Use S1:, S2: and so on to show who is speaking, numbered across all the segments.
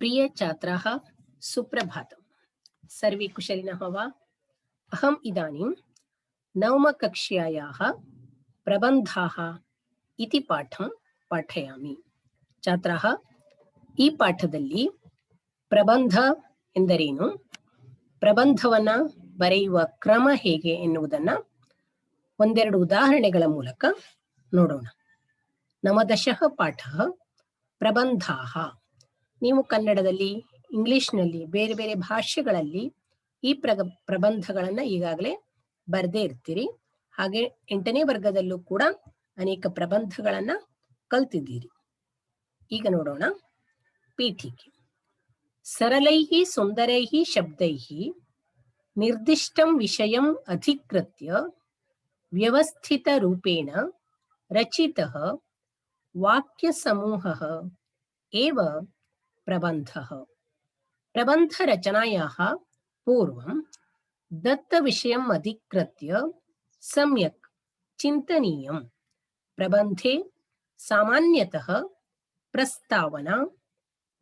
S1: प्रिय छात्राः सुप्रभातम्। सर्वे कुशलिनः वा? अहम् इदानीं नवमकक्ष्यायाः प्रबन्धाः इति पाठं पाठयामि। छात्राः, ಈ ಪಾಠದಲ್ಲಿ ಪ್ರಬಂಧ ಎಂದರೇನು, ಪ್ರಬಂಧವನ್ನ ಬರೆಯುವ ಕ್ರಮ ಹೇಗೆ ಎನ್ನುವುದನ್ನು ಒಂದೆರಡು ಉದಾಹರಣೆಗಳ ಮೂಲಕ ನೋಡೋಣ. ನವದಶಃ ಪಾಠಃ ಪ್ರಬಂಧಾಃ. ನೀವು ಕನ್ನಡದಲ್ಲಿ, ಇಂಗ್ಲಿಷ್ನಲ್ಲಿ, ಬೇರೆ ಬೇರೆ ಭಾಷೆಗಳಲ್ಲಿ ಈ ಪ್ರಬಂಧಗಳನ್ನು ಈಗಾಗಲೇ ಬರೆದೇ ಇರ್ತೀರಿ. ಹಾಗೆ 8ನೇ ವರ್ಗದಲ್ಲೂ ಕೂಡ ಅನೇಕ ಪ್ರಬಂಧಗಳನ್ನು ಕಲ್ತಿದ್ದೀರಿ. ಈಗ ನೋಡೋಣ ಪೀಠಿಕೆ. ಸರಳೈಃ ಸುಂದರೈಃ ಶಬ್ದೈಃ ನಿರ್ದಿಷ್ಟಂ ವಿಷಯಂ ಅಧಿಕೃತ್ಯ ವ್ಯವಸ್ಥಿತ ರೂಪೇಣ ರಚಿತಃ ವಾಕ್ಯ ಸಮೂಹಃ एव प्रबन्धः. प्रबन्ध रचनायाः पूर्वं दत्तविषयम् अधिकृत्य सम्यक् चिन्तनीयम्. प्रबन्धे सामान्यतः प्रस्तावना,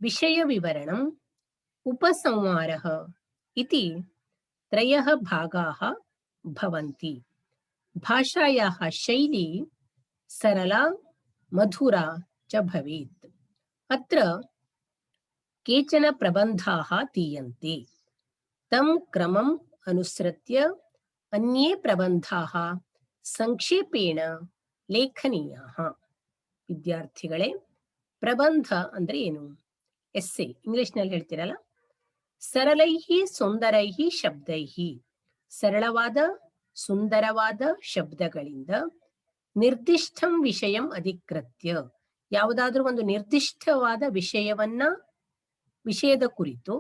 S1: विषयविवरणम्, उपसंहारः इति त्रयः भागाः भवन्ति. भाषायाः शैली सरला मधुरा च भवेत्. अत्र केचन प्रबन्धाः दीयन्ते. तं क्रमम् अनुसृत्य अन्ये प्रबन्धाः संक्षेपेण लेखनीयाः. ವಿದ್ಯಾರ್ಥಿಗಳೇ, ಪ್ರಬಂಧ ಅಂದ್ರೆ ಏನು? ಎಸ್ಸೆ ಇಂಗ್ಲಿಷ್ನಲ್ಲಿ ಹೇಳ್ತಿರಲ್ಲ. ಸರಳೈಃ ಸುಂದರೈಃ ಶಬ್ದೈಃ, ಸರಳವಾದ ಸುಂದರವಾದ ಶಬ್ದಗಳಿಂದ ನಿರ್ದಿಷ್ಟಂ ವಿಷಯಂ ಅಧಿಕೃತ್ಯ, ಯಾವುದಾದ್ರೂ ಒಂದು ನಿರ್ದಿಷ್ಟವಾದ ವಿಷಯದ ಕುರಿತು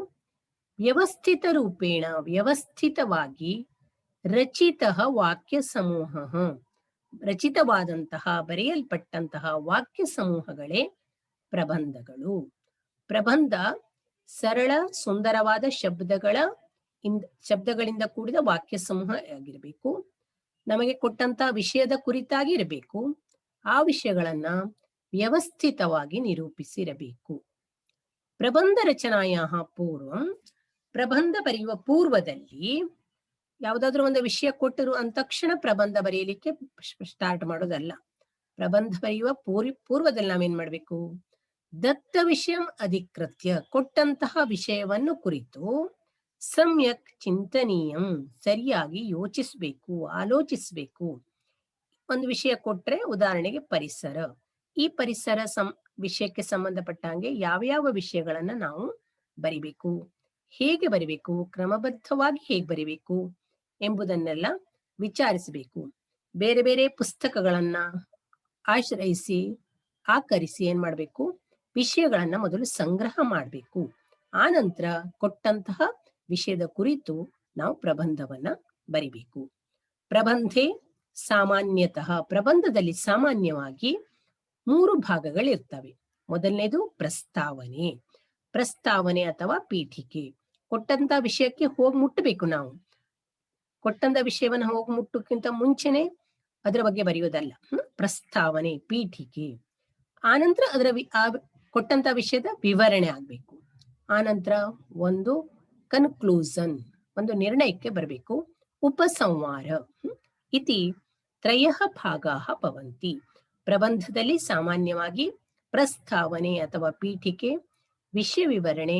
S1: ವ್ಯವಸ್ಥಿತ ರೂಪೇಣ, ವ್ಯವಸ್ಥಿತವಾಗಿ ರಚಿತಃ ವಾಕ್ಯ ಸಮೂಹ, ರಚಿತವಾದಂತಹ ಬರೆಯಲ್ಪಟ್ಟಂತಹ ವಾಕ್ಯ ಸಮೂಹಗಳೇ ಪ್ರಬಂಧಗಳು. ಪ್ರಬಂಧ ಸರಳ ಸುಂದರವಾದ ಶಬ್ದಗಳಿಂದ ಕೂಡಿದ ವಾಕ್ಯ ಸಮೂಹ ಆಗಿರಬೇಕು. ನಮಗೆ ಕೊಟ್ಟಂತಹ ವಿಷಯದ ಕುರಿತಾಗಿ ಇರಬೇಕು. ಆ ವಿಷಯಗಳನ್ನ ವ್ಯವಸ್ಥಿತವಾಗಿ ನಿರೂಪಿಸಿರಬೇಕು. ಪ್ರಬಂಧ ರಚನಾಯಾಹ ಪೂರ್ವಂ, ಪ್ರಬಂಧ ಬರೆಯುವ ಪೂರ್ವದಲ್ಲಿ ಯಾವುದಾದ್ರೂ ಒಂದು ವಿಷಯ ಕೊಟ್ಟರು ಅಂದ ತಕ್ಷಣ ಪ್ರಬಂಧ ಬರೆಯಲಿಕ್ಕೆ ಸ್ಟಾರ್ಟ್ ಮಾಡೋದಲ್ಲ. ಪ್ರಬಂಧ ಬರೆಯುವ ಪೂರ್ವದಲ್ಲಿ ನಾವೇನ್ ಮಾಡ್ಬೇಕು? ದತ್ತ ವಿಷಯಂ ಅಧಿಕೃತ್ಯ, ಕೊಟ್ಟಂತಹ ವಿಷಯವನ್ನು ಕುರಿತು ಸಮ್ಯಕ್ ಚಿಂತನೀಯಂ, ಸರಿಯಾಗಿ ಯೋಚಿಸಬೇಕು, ಆಲೋಚಿಸಬೇಕು. ಒಂದು ವಿಷಯ ಕೊಟ್ರೆ, ಉದಾಹರಣೆಗೆ ಪರಿಸರ, ಈ ಪರಿಸರ ವಿಷಯಕ್ಕೆ ಸಂಬಂಧಪಟ್ಟಂಗೆ ಯಾವ ವಿಷಯಗಳನ್ನ ನಾವು ಬರಿಬೇಕು, ಹೇಗೆ ಬರಿಬೇಕು, ಕ್ರಮಬದ್ಧವಾಗಿ ಹೇಗೆ ಬರಿಬೇಕು ಎಂಬುದನ್ನೆಲ್ಲ ವಿಚಾರಿಸಬೇಕು. ಬೇರೆ ಬೇರೆ ಪುಸ್ತಕಗಳನ್ನ ಆಶ್ರಯಿಸಿ ಆಕರಿಸಿ ಏನ್ ಮಾಡ್ಬೇಕು? ವಿಷಯಗಳನ್ನ ಮೊದಲು ಸಂಗ್ರಹ ಮಾಡಬೇಕು. ಆ ನಂತರ ಕೊಟ್ಟಂತಹ ವಿಷಯದ ಕುರಿತು ನಾವು ಪ್ರಬಂಧವನ್ನ ಬರಿಬೇಕು. ಪ್ರಬಂಧೆ ಸಾಮಾನ್ಯತಃ, ಪ್ರಬಂಧದಲ್ಲಿ ಸಾಮಾನ್ಯವಾಗಿ 3 ಭಾಗಗಳಿರ್ತವೆ. ಮೊದಲನೇದು ಪ್ರಸ್ತಾವನೆ. ಪ್ರಸ್ತಾವನೆ ಅಥವಾ ಪೀಠಿಕೆ. ಕೊಟ್ಟಂತ ವಿಷಯಕ್ಕೆ ಹೋಗಿ ಮುಟ್ಟಬೇಕು. ನಾವು ಕೊಟ್ಟಂತ ವಿಷಯವನ್ನು ಹೋಗಿ ಮುಟ್ಟಕ್ಕಿಂತ ಮುಂಚೆನೆ ಅದರ ಬಗ್ಗೆ ಬರೆಯೋದಲ್ಲ. ಪ್ರಸ್ತಾವನೆ, ಪೀಠಿಕೆ. ಆನಂತರ ಕೊಟ್ಟಂತ ವಿಷಯದ ವಿವರಣೆ ಆಗ್ಬೇಕು. ಆನಂತರ ಒಂದು ಕನ್ಕ್ಲೂಷನ್, ಒಂದು ನಿರ್ಣಯಕ್ಕೆ ಬರಬೇಕು. ಉಪಸಂಹಾರ ಇತಿ ತ್ರಯಃ ಭಾಗಾಃ ಭವಂತಿ. ಪ್ರಬಂಧದಲ್ಲಿ ಸಾಮಾನ್ಯವಾಗಿ ಪ್ರಸ್ತಾವನೆ ಅಥವಾ ಪೀಠಿಕೆ, ವಿಷಯ ವಿವರಣೆ,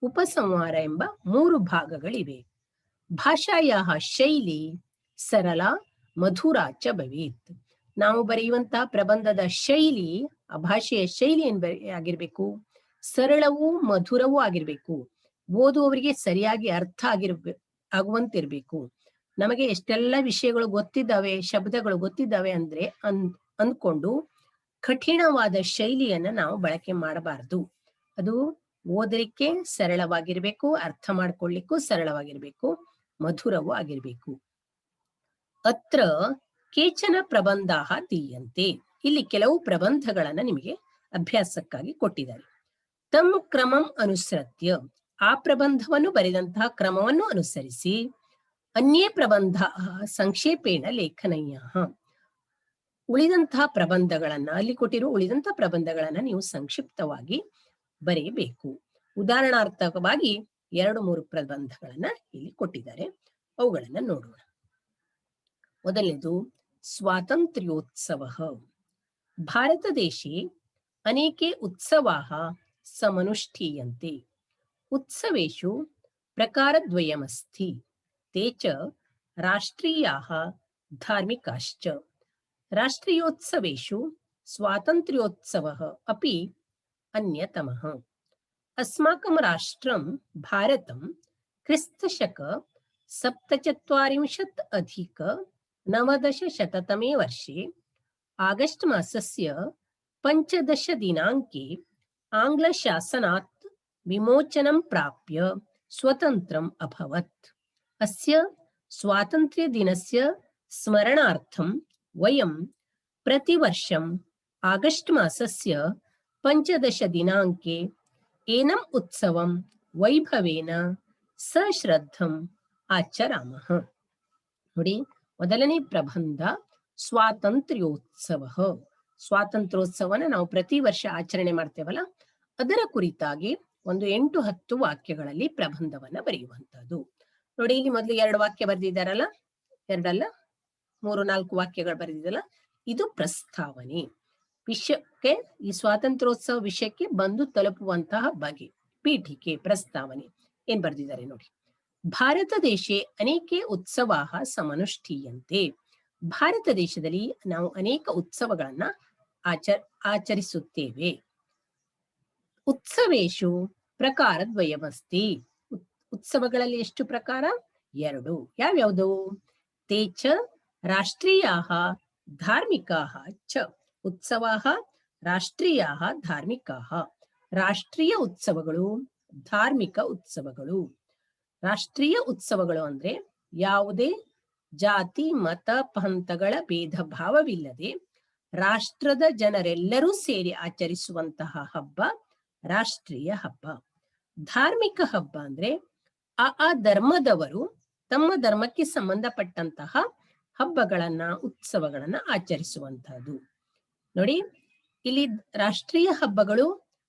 S1: ಉಪಸಂಹಾರ ಎಂಬ 3 ಭಾಗಗಳಿವೆ. ಭಾಷಾಯಾಹ ಶೈಲಿ ಸರಳ ಮಧುರ ಚ ಭವೇತ್. ನಾವು ಬರೆಯುವಂತಹ ಪ್ರಬಂಧದ ಶೈಲಿ, ಆ ಭಾಷೆಯ ಶೈಲಿ ಆಗಿರ್ಬೇಕು, ಸರಳವೂ ಮಧುರವೂ ಆಗಿರ್ಬೇಕು. ಓದುವವರಿಗೆ ಸರಿಯಾಗಿ ಅರ್ಥ ಆಗುವಂತಿರ್ಬೇಕು. ನಮಗೆ ಎಷ್ಟೆಲ್ಲ ವಿಷಯಗಳು ಗೊತ್ತಿದ್ದಾವೆ, ಶಬ್ದಗಳು ಗೊತ್ತಿದ್ದಾವೆ ಅಂದ್ಕೊಂಡು ಕಠಿಣವಾದ ಶೈಲಿಯನ್ನ ನಾವು ಬಳಕೆ ಮಾಡಬಾರದು. ಅದು ಓದಲಿಕ್ಕೆ ಸರಳವಾಗಿರ್ಬೇಕು, ಅರ್ಥ ಮಾಡ್ಕೊಳ್ಳಿಕ್ಕೂ ಸರಳವಾಗಿರ್ಬೇಕು, ಮಧುರವೂ ಆಗಿರ್ಬೇಕು. ಅತ್ರ ಕೇಚನ ಪ್ರಬಂಧಾಃ ದೀಯಂತೆ. ಇಲ್ಲಿ ಕೆಲವು ಪ್ರಬಂಧಗಳನ್ನ ನಿಮಗೆ ಅಭ್ಯಾಸಕ್ಕಾಗಿ ಕೊಟ್ಟಿದ್ದಾರೆ. ತಮ್ ಕ್ರಮಂ ಅನುಸೃತ್ಯ, ಆ ಪ್ರಬಂಧವನ್ನು ಬರೆದಂತಹ ಕ್ರಮವನ್ನು ಅನುಸರಿಸಿ ಅನ್ಯೇ ಪ್ರಬಂಧ ಸಂಕ್ಷೇಪೇಣ ಲೇಖನೀಯ, ಉಳಿದಂತಹ ಪ್ರಬಂಧಗಳನ್ನ, ಅಲ್ಲಿ ಕೊಟ್ಟಿರುವ ಉಳಿದಂತಹ ಪ್ರಬಂಧಗಳನ್ನ ನೀವು ಸಂಕ್ಷಿಪ್ತವಾಗಿ ಬರೆಯಬೇಕು. ಉದಾಹರಣಾರ್ಥಕವಾಗಿ 2-3 ಪ್ರಬಂಧಗಳನ್ನ ಇಲ್ಲಿ ಕೊಟ್ಟಿದ್ದಾರೆ. ಅವುಗಳನ್ನ ನೋಡೋಣ. ಮೊದಲನೇದು ಸ್ವಾತಂತ್ರ್ಯೋತ್ಸವ. ಭಾರತದೇಶೆ ಅನೇಕೆ ಉತ್ಸವಾः ಸಮನುಷ್ಠೀಯಂತೆ. ಉತ್ಸವೇಷು ಪ್ರಕಾರದ್ವಯಮಸ್ತಿ. ते च राष्ट्रीयाः धार्मिकाश्च. राष्ट्रीयोत्सवेषु स्वातन्त्र्योत्सवः अपि अन्यतमः. अस्माकं राष्ट्रं भारतं क्रिस्तशक 1740-1900 वर्षे ಆಗಸ್ಟ್ ಮಾಸಸ್ಯ 15 ದಿನಾಂಕೆ ಆಂಗ್ಲಶಾಸನಾತ್ ವಿಮೋಚನಂ ಪ್ರಾಪ್ಯ ಸ್ವತಂತ್ರಂ ಅಭವತ್. ಅಸ್ಯ ಸ್ವಾತಂತ್ರ್ಯ ದಿನಸ್ಯ ಸ್ಮರಣಾರ್ಥಂ ವಯಂ ಪ್ರತಿವರ್ಷಂ ಆಗಸ್ಟ್ ಮಾಸಸ್ಯ 15 ದಿನಾಂಕೆ ಏನಂ ಉತ್ಸವಂ ವೈಭವೇನ ಸಶ್ರದ್ಧಂ ಆಚರಾಮಃ. ನೋಡಿ, ಮೊದಲನೇ ಪ್ರಬಂಧ ಸ್ವಾತಂತ್ರ್ಯೋತ್ಸವ. ಸ್ವಾತಂತ್ರ್ಯೋತ್ಸವನ ನಾವು ಪ್ರತಿ ವರ್ಷ ಆಚರಣೆ ಮಾಡ್ತೇವಲ್ಲ, ಅದರ ಕುರಿತಾಗಿ ಒಂದು 8-10 ವಾಕ್ಯಗಳಲ್ಲಿ ಪ್ರಬಂಧವನ್ನ ಬರೆಯುವಂತದ್ದು. ನೋಡಿ, ಇಲ್ಲಿ ಮೊದಲು 2 ವಾಕ್ಯ ಬರೆದಿದ್ದಾರಲ್ಲ, 2 ಅಲ್ಲ 3-4 ವಾಕ್ಯಗಳು ಬರೆದಿದ್ದಲ್ಲ, ಇದು ಪ್ರಸ್ತಾವನೆ. ವಿಷಯಕ್ಕೆ, ಈ ಸ್ವಾತಂತ್ರ್ಯೋತ್ಸವ ವಿಷಯಕ್ಕೆ ಬಂದು ತಲುಪುವಂತಹ ಬಗೆ, ಪೀಠಿಕೆ, ಪ್ರಸ್ತಾವನೆ ಏನ್ ಬರೆದಿದ್ದಾರೆ ನೋಡಿ. ಭಾರತ ದೇಶೆ ಅನೇಕೆ ಉತ್ಸವಾಹ ಸಮನುಷ್ಠೀಯಂತೆ. ಭಾರತ ದೇಶದಲ್ಲಿ ನಾವು ಅನೇಕ ಉತ್ಸವಗಳನ್ನ ಆಚರಿಸುತ್ತೇವೆ. ಉತ್ಸವೇಶು ಪ್ರಕಾರದ್ವಯಮಸ್ತಿ. ಉತ್ಸವಗಳಲ್ಲಿ ಎಷ್ಟು ಪ್ರಕಾರ? 2. ಯಾವ್ಯಾವುದು? ತೇ ಚ ರಾಷ್ಟ್ರೀಯಾಃ ಧಾರ್ಮಿಕಾಃ ಚ. ಉತ್ಸವಾಃ ರಾಷ್ಟ್ರೀಯಾಃ ಧಾರ್ಮಿಕಾಃ. ರಾಷ್ಟ್ರೀಯ ಉತ್ಸವಗಳು, ಧಾರ್ಮಿಕ ಉತ್ಸವಗಳು. ರಾಷ್ಟ್ರೀಯ ಉತ್ಸವಗಳು ಅಂದ್ರೆ ಯಾವುದೇ ಜಾತಿ ಮತ ಪಂಥಗಳ ಭೇದ ಭಾವವಿಲ್ಲದೆ ರಾಷ್ಟ್ರದ ಜನರೆಲ್ಲರೂ ಸೇರಿ ಆಚರಿಸುವಂತಹ ಹಬ್ಬ ರಾಷ್ಟ್ರೀಯ ಹಬ್ಬ. ಧಾರ್ಮಿಕ ಹಬ್ಬ ಅಂದ್ರೆ ಆ ಧರ್ಮದವರು ತಮ್ಮ ಧರ್ಮಕ್ಕೆ ಸಂಬಂಧಪಟ್ಟಂತಹ ಹಬ್ಬಗಳನ್ನ, ಉತ್ಸವಗಳನ್ನ ಆಚರಿಸುವಂತಹದ್ದು. ನೋಡಿ, ಇಲ್ಲಿ ರಾಷ್ಟ್ರೀಯ ಹಬ್ಬಗಳು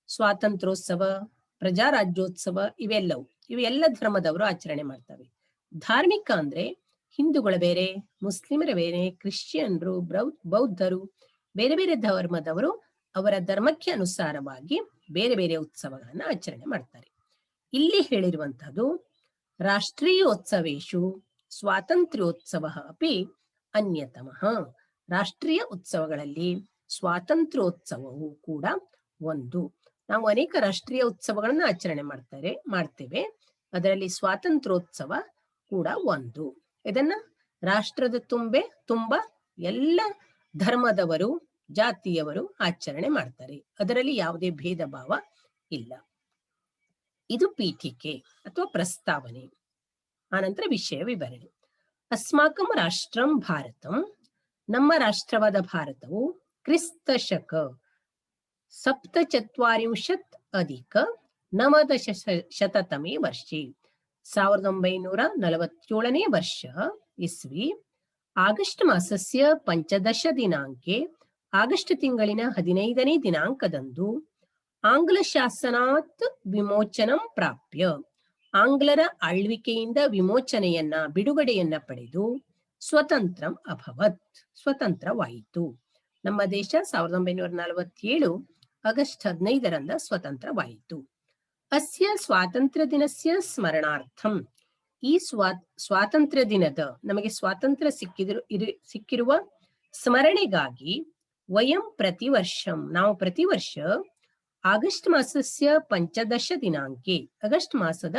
S1: ಸ್ವಾತಂತ್ರ್ಯೋತ್ಸವ, ಪ್ರಜಾರಾಜ್ಯೋತ್ಸವ, ಇವೆಲ್ಲ ಧರ್ಮದವರು ಆಚರಣೆ ಮಾಡ್ತವೆ. ಧಾರ್ಮಿಕ ಅಂದ್ರೆ ಹಿಂದೂಗಳು ಬೇರೆ, ಮುಸ್ಲಿಮರ ಬೇರೆ, ಕ್ರಿಶ್ಚಿಯನ್ರು, ಬೌದ್ಧರು, ಬೇರೆ ಬೇರೆ ಧರ್ಮದವರು ಅವರ ಧರ್ಮಕ್ಕೆ ಅನುಸಾರವಾಗಿ ಬೇರೆ ಬೇರೆ ಉತ್ಸವಗಳನ್ನ ಆಚರಣೆ ಮಾಡ್ತಾರೆ. ಇಲ್ಲಿ ಹೇಳಿರುವಂತಹದ್ದು ರಾಷ್ಟ್ರೀಯೋತ್ಸವೇಶು ಸ್ವಾತಂತ್ರ್ಯೋತ್ಸವ ಅಪಿ ಅನ್ಯತಮಃ. ರಾಷ್ಟ್ರೀಯ ಉತ್ಸವಗಳಲ್ಲಿ ಸ್ವಾತಂತ್ರ್ಯೋತ್ಸವವು ಕೂಡ ಒಂದು. ನಾವು ಅನೇಕ ರಾಷ್ಟ್ರೀಯ ಉತ್ಸವಗಳನ್ನ ಆಚರಣೆ ಮಾಡ್ತೇವೆ. ಅದರಲ್ಲಿ ಸ್ವಾತಂತ್ರ್ಯೋತ್ಸವ ಕೂಡ ಒಂದು. ಇದನ್ನ ರಾಷ್ಟ್ರದ ತುಂಬ ಎಲ್ಲ ಧರ್ಮದವರು, ಜಾತಿಯವರು ಆಚರಣೆ ಮಾಡ್ತಾರೆ. ಅದರಲ್ಲಿ ಯಾವುದೇ ಭೇದ ಭಾವ ಇಲ್ಲ. ಇದು ಪೀಠಿಕೆ ಅಥವಾ ಪ್ರಸ್ತಾವನೆ. ಆನಂತರ ವಿಷಯ ವಿವರಣೆ. ಅಸ್ಮಾಕಂ ರಾಷ್ಟ್ರಂ ಭಾರತಂ. ನಮ್ಮ ರಾಷ್ಟ್ರವಾದ ಭಾರತವು ಕ್ರಿಸ್ತ ಶಕ 1740-1900 ವರ್ಷೆ 1947 ವರ್ಷ ಇಸ್ವಿ ಆಗಸ್ಟ್ ಮಾಸಸ್ಯ 15 ದಿನಾಂಕೆ ಆಗಸ್ಟ್ ತಿಂಗಳಿನ 15ನೇ ದಿನಾಂಕದಂದು ಆಂಗ್ಲ ಶಾಸನಾತ್ ವಿಮೋಚನಂ ಪ್ರಾಪ್ಯ. ಆಂಗ್ಲರ ಆಳ್ವಿಕೆಯಿಂದ ವಿಮೋಚನೆಯನ್ನ, ಬಿಡುಗಡೆಯನ್ನ ಪಡೆದು ಸ್ವತಂತ್ರಂ ಅಭವತ್, ಸ್ವತಂತ್ರವಾಯಿತು. ನಮ್ಮ ದೇಶ 1947 ಆಗಸ್ಟ್ 15ರಂದು ಸ್ವತಂತ್ರವಾಯಿತು. ಅಸ್ಯ ಸ್ವಾತಂತ್ರ್ಯ ದಿನಸ್ಯ ಸ್ಮರಣಾರ್ಥಂ. ಈ ಸ್ವಾತಂತ್ರ್ಯ ದಿನದ, ನಮಗೆ ಸ್ವಾತಂತ್ರ್ಯ ಸಿಕ್ಕಿರುವ ಸ್ಮರಣೆಗಾಗಿ ವಯಂ ಪ್ರತಿವರ್ಷಂ, ನಾವು ಪ್ರತಿ ವರ್ಷ ಆಗಸ್ಟ್ ಮಾಸಸ್ಯ 15 ದಿನಾಂಕೆ, ಆಗಸ್ಟ್ ಮಾಸದ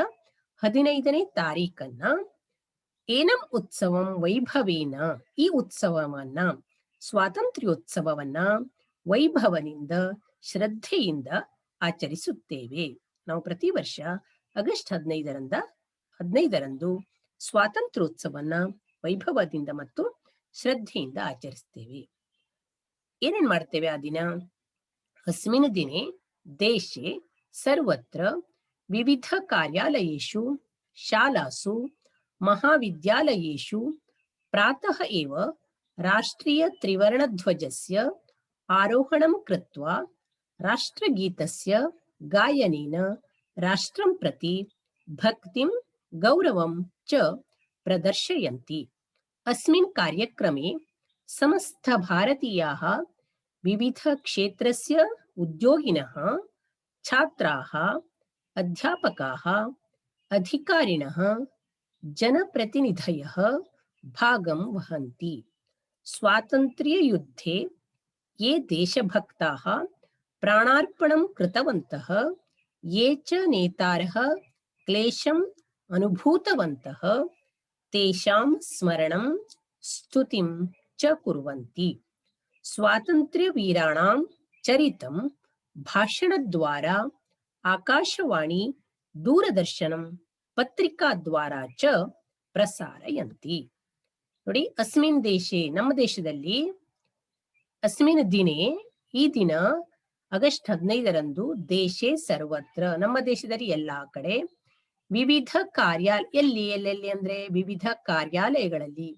S1: 15ನೇ ತಾರೀಖನ್ನ ಏನಂ ಉತ್ಸವಂ ವೈಭವೇನ, ಈ ಉತ್ಸವವನ್ನ, ಸ್ವಾತಂತ್ರ್ಯೋತ್ಸವವನ್ನ ವೈಭವನಿಂದ, ಶ್ರದ್ಧೆಯಿಂದ ಆಚರಿಸುತ್ತೇವೆ. ನಾವು ಪ್ರತಿ ವರ್ಷ ಆಗಸ್ಟ್ 15ರಂದು ಸ್ವಾತಂತ್ರ್ಯೋತ್ಸವನ್ನ ವೈಭವದಿಂದ ಮತ್ತು ಶ್ರದ್ಧೆಯಿಂದ ಆಚರಿಸ್ತೇವೆ. ಏನೇನ್ ಮಾಡ್ತೇವೆ ಆ ದಿನ? ಅಸ್ಮಿನ್ ದಿನೇ ದೇಶೆ ಸರ್ವತ್ರ ವಿವಿಧ ಕಾರ್ಯಾಲಯೇಷು ಶಾಲಾಸು ಮಹಾವಿದ್ಯಾಲಯೇಷು ಪ್ರಾತಃ ಏವ ರಾಷ್ಟ್ರೀಯ ತ್ರಿವರ್ಣಧ್ವಜಸ್ಯ ಆರೋಹಣಂ ಕೃತ್ವಾ ರಾಷ್ಟ್ರಗೀತಸ್ಯ ಗಾಯನೇನ ರಾಷ್ಟ್ರಂ ಪ್ರತಿ ಭಕ್ತಿಂ ಗೌರವಂ ಚ ಪ್ರದರ್ಶಯಂತಿ. अस्मिन् कार्यक्रमे समस्त भारतीयाः विविध क्षेत्रस्य उद्योगिनः, छात्राः, अध्यापकाः, अधिकारिणः, जनप्रतिनिधयः भागं वहन्ति. स्वातन्त्र्ययुद्धे ये देशभक्ताः प्राणार्पणं कृतवन्तः, ये च नेतारः क्लेशम् अनुभूतवन्तः, तेषां स्मरणं स्तुतिं च कुर्वन्ति. स्वातन्त्र्यवीराणां चरितं भाषणद्वारा, आकाशवाणी, दूरदर्शनं, ಪತ್ರಿಕಾದ್ವಾರಾ ಚ ಪ್ರಸಾರಯಂತಿ. ನೋಡಿ, ಅಸ್ಮಿನ್ ದೇಶೆ, ನಮ್ಮ ದೇಶದಲ್ಲಿ, ಅಸ್ಮಿನ್ ದಿನೇ, ಈ ದಿನ ಆಗಸ್ಟ್ 15ರಂದು, ದೇಶೆ ಸರ್ವತ್ರ, ನಮ್ಮ ದೇಶದಲ್ಲಿ ಎಲ್ಲಾ ಕಡೆ, ವಿವಿಧ ಎಲ್ಲೆಲ್ಲಿ ಅಂದ್ರೆ ವಿವಿಧ ಕಾರ್ಯಾಲಯಗಳಲ್ಲಿ,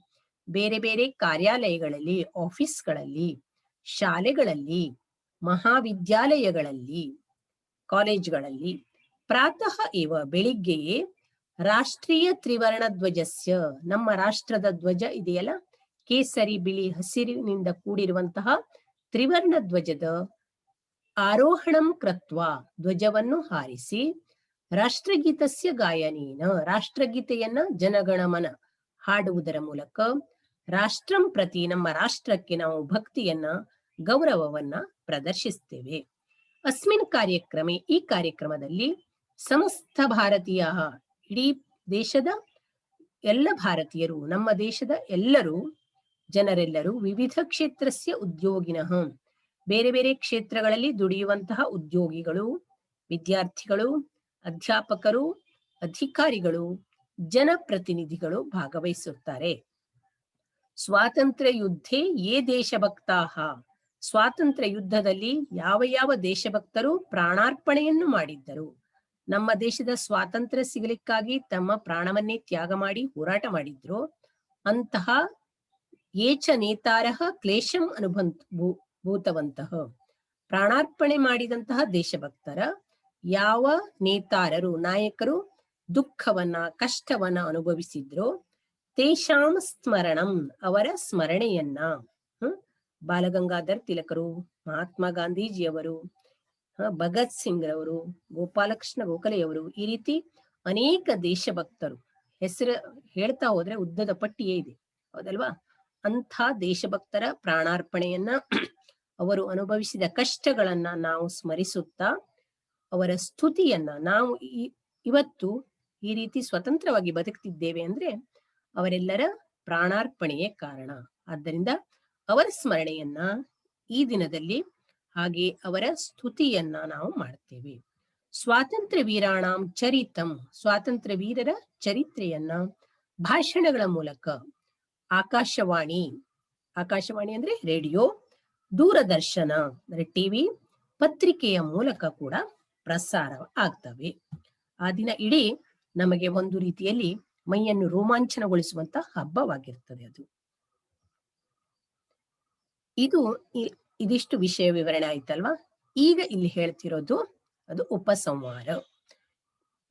S1: ಬೇರೆ ಬೇರೆ ಕಾರ್ಯಾಲಯಗಳಲ್ಲಿ, ಆಫೀಸ್ಗಳಲ್ಲಿ, ಶಾಲೆಗಳಲ್ಲಿ, ಮಹಾವಿದ್ಯಾಲಯಗಳಲ್ಲಿ, ಕಾಲೇಜ್ಗಳಲ್ಲಿ ಪ್ರಾತಃ ಏವ, ಬೆಳಿಗ್ಗೆಯೇ, ರಾಷ್ಟ್ರೀಯ ತ್ರಿವರ್ಣ ಧ್ವಜಸ್ಯ, ನಮ್ಮ ರಾಷ್ಟ್ರದ ಧ್ವಜ ಇದೆಯಲ್ಲ, ಕೇಸರಿ ಬಿಳಿ ಹಸಿರಿನಿಂದ ಕೂಡಿರುವಂತಹ ತ್ರಿವರ್ಣ ಧ್ವಜದ ಆರೋಹಣಂ ಕೃತ್ವ, ಧ್ವಜವನ್ನು ಹಾರಿಸಿ, ರಾಷ್ಟ್ರಗೀತಸ್ಯ ಗಾಯನೇನ, ರಾಷ್ಟ್ರಗೀತೆಯನ್ನ ಜನಗಣಮನ ಹಾಡುವುದರ ಮೂಲಕ, ರಾಷ್ಟ್ರಂ ಪ್ರತಿ, ನಮ್ಮ ರಾಷ್ಟ್ರಕ್ಕೆ ನಾವು ಭಕ್ತಿಯನ್ನ, ಗೌರವವನ್ನ ಪ್ರದರ್ಶಿಸ್ತೇವೆ. ಅಸ್ಮಿನ್ ಕಾರ್ಯಕ್ರಮೆ, ಈ ಕಾರ್ಯಕ್ರಮದಲ್ಲಿ, ಸಮಸ್ತ ಭಾರತೀಯ, ಇಡೀ ದೇಶದ ಎಲ್ಲ ಭಾರತೀಯರು, ನಮ್ಮ ದೇಶದ ಎಲ್ಲರೂ, ಜನರೆಲ್ಲರೂ, ವಿವಿಧ ಕ್ಷೇತ್ರಸ್ಯ ಉದ್ಯೋಗಿನಃ, ಬೇರೆ ಬೇರೆ ಕ್ಷೇತ್ರಗಳಲ್ಲಿ ದುಡಿಯುವಂತಹ ಉದ್ಯೋಗಿಗಳು, ವಿದ್ಯಾರ್ಥಿಗಳು, ಅಧ್ಯಾಪಕರು, ಅಧಿಕಾರಿಗಳು, ಜನಪ್ರತಿನಿಧಿಗಳು ಭಾಗವಹಿಸುತ್ತಾರೆ. ಸ್ವಾತಂತ್ರ್ಯ ಯುದ್ಧೇ ಯೇ ದೇಶಭಕ್ತಾಃ, ಸ್ವಾತಂತ್ರ್ಯ ಯುದ್ಧದಲ್ಲಿ ಯಾವ ಯಾವ ದೇಶಭಕ್ತರು ಪ್ರಾಣಾರ್ಪಣೆಯನ್ನು ಮಾಡಿದ್ದರು, ನಮ್ಮ ದೇಶದ ಸ್ವಾತಂತ್ರ್ಯ ಸಿಗಲಿಕ್ಕಾಗಿ ತಮ್ಮ ಪ್ರಾಣವನ್ನೇ ತ್ಯಾಗ ಮಾಡಿ ಹೋರಾಟ ಮಾಡಿದ್ರು, ಅಂತಹ ಏಚ ನೇತಾರಃ ಕ್ಲೇಶಂ ಅನುಭೂತವಂತಹ, ಪ್ರಾಣಾರ್ಪಣೆ ಮಾಡಿದಂತಹ ದೇಶಭಕ್ತರ ಯಾವ ನೇತಾರರು, ನಾಯಕರು ದುಃಖವನ್ನ, ಕಷ್ಟವನ್ನ ಅನುಭವಿಸಿದ್ರು, ತೇಷಾಂ ಸ್ಮರಣಂ, ಅವರ ಸ್ಮರಣೆಯನ್ನ, ಬಾಲಗಂಗಾಧರ್ ತಿಲಕರು, ಮಹಾತ್ಮ ಗಾಂಧೀಜಿಯವರು, ಭಗತ್ ಸಿಂಗ್ ರವರು, ಗೋಪಾಲಕೃಷ್ಣ ಗೋಖಲೆಯವರು, ಈ ರೀತಿ ಅನೇಕ ದೇಶಭಕ್ತರು, ಹೆಸರು ಹೇಳ್ತಾ ಹೋದ್ರೆ ಉದ್ದದ ಪಟ್ಟಿಯೇ ಇದೆ, ಹೌದಲ್ವಾ? ಅಂಥ ದೇಶಭಕ್ತರ ಪ್ರಾಣಾರ್ಪಣೆಯನ್ನ, ಅವರು ಅನುಭವಿಸಿದ ಕಷ್ಟಗಳನ್ನ ನಾವು ಸ್ಮರಿಸುತ್ತಾ, ಅವರ ಸ್ತುತಿಯನ್ನ, ನಾವು ಇವತ್ತು ಈ ರೀತಿ ಸ್ವತಂತ್ರವಾಗಿ ಬದುಕ್ತಿದ್ದೇವೆ ಅಂದ್ರೆ ಅವರೆಲ್ಲರ ಪ್ರಾಣಾರ್ಪಣೆಯೇ ಕಾರಣ. ಆದ್ದರಿಂದ ಅವರ ಸ್ಮರಣೆಯನ್ನ ಈ ದಿನದಲ್ಲಿ, ಹಾಗೆ ಅವರ ಸ್ತುತಿಯನ್ನ ನಾವು ಮಾಡ್ತೇವೆ. ಸ್ವಾತಂತ್ರ್ಯ ವೀರಾಣಾಂ ಚರಿತಂ, ಸ್ವಾತಂತ್ರ್ಯ ವೀರರ ಚರಿತ್ರೆಯನ್ನ ಭಾಷಣಗಳ ಮೂಲಕ, ಆಕಾಶವಾಣಿ, ಆಕಾಶವಾಣಿ ಅಂದ್ರೆ ರೇಡಿಯೋ, ದೂರದರ್ಶನ ಅಂದ್ರೆ ಟಿವಿ, ಪತ್ರಿಕೆಯ ಮೂಲಕ ಕೂಡ ಪ್ರಸಾರ ಆಗ್ತವೆ. ಆ ದಿನ ಇಡೀ ನಮಗೆ ಒಂದು ರೀತಿಯಲ್ಲಿ ಮೈಯನ್ನು ರೋಮಾಂಚನಗೊಳಿಸುವಂತ ಹಬ್ಬವಾಗಿರ್ತದೆ ಅದು. ಇದಿಷ್ಟು ವಿಷಯ ವಿವರಣೆ ಆಯ್ತಲ್ವಾ? ಈಗ ಇಲ್ಲಿ ಹೇಳ್ತಿರೋದು ಅದು ಉಪಸಂಹಾರ.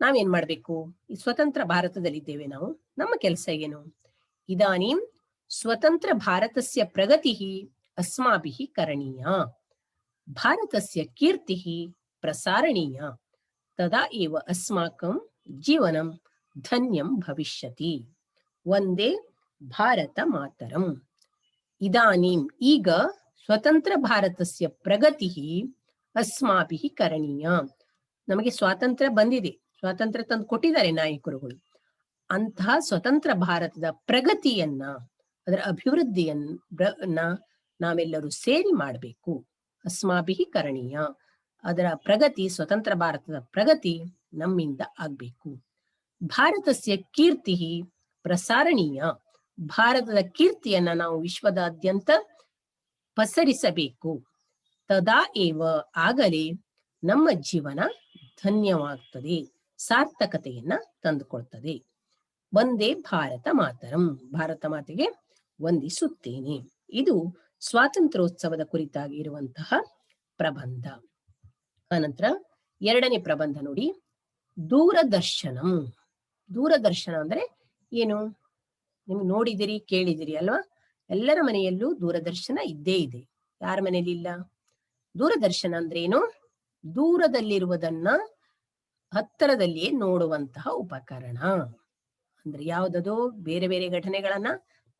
S1: ನಾವೇನ್ ಮಾಡ್ಬೇಕು? ಈ ಸ್ವತಂತ್ರ ಭಾರತದಲ್ಲಿದ್ದೇವೆ ನಾವು, ನಮ್ಮ ಕೆಲಸ ಏನು? ಇದಾನೀಂ ಸ್ವತಂತ್ರ ಭಾರತಸ್ಯ ಪ್ರಗತಿಃ ಅಸ್ಮಾಭಿಃ ಕರಣೀಯ, ಭಾರತಸ್ಯ ಕೀರ್ತಿಃ ಪ್ರಸಾರಣೀಯ, ತದಾ ಏವ ಅಸ್ಮಾಕಂ ಜೀವನಂ ಧನ್ಯಂ ಭವಿಷ್ಯತಿ. ವಂದೇ ಭಾರತ ಮಾತರಂ. ಇದಾನೀಂ, ಈಗ, ಸ್ವತಂತ್ರ ಭಾರತಸ್ಯ ಪ್ರಗತಿ ಅಸ್ಮಾಭಿಃ ಕರಣೀಯ, ನಮಗೆ ಸ್ವಾತಂತ್ರ್ಯ ಬಂದಿದೆ, ಸ್ವಾತಂತ್ರ್ಯ ತಂದು ಕೊಟ್ಟಿದ್ದಾರೆ ನಾಯಕರುಗಳು. ಅಂತಹ ಸ್ವತಂತ್ರ ಭಾರತದ ಪ್ರಗತಿಯನ್ನ, ಅದರ ಅಭಿವೃದ್ಧಿಯನ್ನ ನಾವೆಲ್ಲರೂ ಸೇರಿ ಮಾಡಬೇಕು. ಅಸ್ಮಾಭಿಃ ಕರಣೀಯ, ಅದರ ಪ್ರಗತಿ, ಸ್ವತಂತ್ರ ಭಾರತದ ಪ್ರಗತಿ ನಮ್ಮಿಂದ ಆಗ್ಬೇಕು. ಭಾರತಸ್ಯ ಕೀರ್ತಿ ಪ್ರಸಾರಣೀಯ, ಭಾರತದ ಕೀರ್ತಿಯನ್ನ ನಾವು ವಿಶ್ವದಾದ್ಯಂತ ಪಸರಿಸಬೇಕು. ತದಾ ಏವ, ಆಗಲೇ ನಮ್ಮ ಜೀವನ ಧನ್ಯವಾಗ್ತದೆ, ಸಾರ್ಥಕತೆಯನ್ನ ತಂದುಕೊಳ್ತದೆ. ವಂದೇ ಭಾರತ ಮಾತರಂ, ಭಾರತ ಮಾತೆಗೆ ವಂದಿಸುತ್ತೇನೆ. ಇದು ಸ್ವಾತಂತ್ರ್ಯೋತ್ಸವದ ಕುರಿತಾಗಿ ಇರುವಂತಹ ಪ್ರಬಂಧ. ಅನಂತರ ಎರಡನೇ ಪ್ರಬಂಧ ನೋಡಿ, ದೂರದರ್ಶನಂ. ದೂರದರ್ಶನ ಅಂದ್ರೆ ಏನು? ನಿಮ್ಗೆ ನೋಡಿದಿರಿ, ಕೇಳಿದಿರಿ ಅಲ್ವಾ? ಎಲ್ಲರ ಮನೆಯಲ್ಲೂ ದೂರದರ್ಶನ ಇದ್ದೇ ಇದೆ. ಯಾರ ಮನೆಯಲ್ಲಿ ಇಲ್ಲ? ದೂರದರ್ಶನ ಅಂದ್ರೆ ಏನು? ದೂರದಲ್ಲಿರುವುದನ್ನ ಹತ್ತಿರದಲ್ಲಿಯೇ ನೋಡುವಂತಹ ಉಪಕರಣ. ಅಂದ್ರೆ ಯಾವ್ದದು? ಬೇರೆ ಬೇರೆ ಘಟನೆಗಳನ್ನ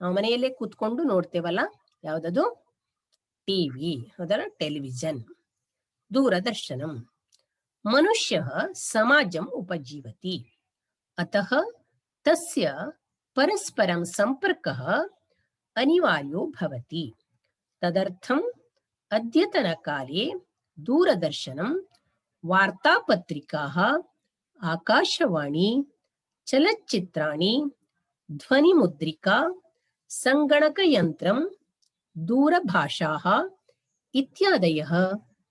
S1: ನಾವು ಮನೆಯಲ್ಲೇ ಕೂತ್ಕೊಂಡು ನೋಡ್ತೇವಲ್ಲ, ಯಾವ್ದದು? ಟಿವಿ, ಅದರ ಟೆಲಿವಿಷನ್. ದೂರದರ್ಶನಂ. ಮನುಷ್ಯ ಸಮಾಜಂ ಉಪಜೀವತಿ, ಅತಃ ತಸ್ಯ ಪರಸ್ಪರಂ ಸಂಪರ್ಕಃ ಅನಿವಾರ್ಯೋ ಭವತಿ. ತದರ್ಥಂ ಅದ್ಯತನ ಕಾಲೇ ದೂರದರ್ಶನಂ, ವಾರ್ತಾಪತ್ರಿಕಾಃ, ಆಕಾಶವಾಣಿ, ಚಲಚ್ಚಿತ್ರಾಣಿ, ಧ್ವನಿಮುದ್ರಿಕಾ, ಸಂಗಣಕಯಂತ್ರಂ, ದೂರಭಾಷಾಃ ಇತ್ಯಾದಯಃ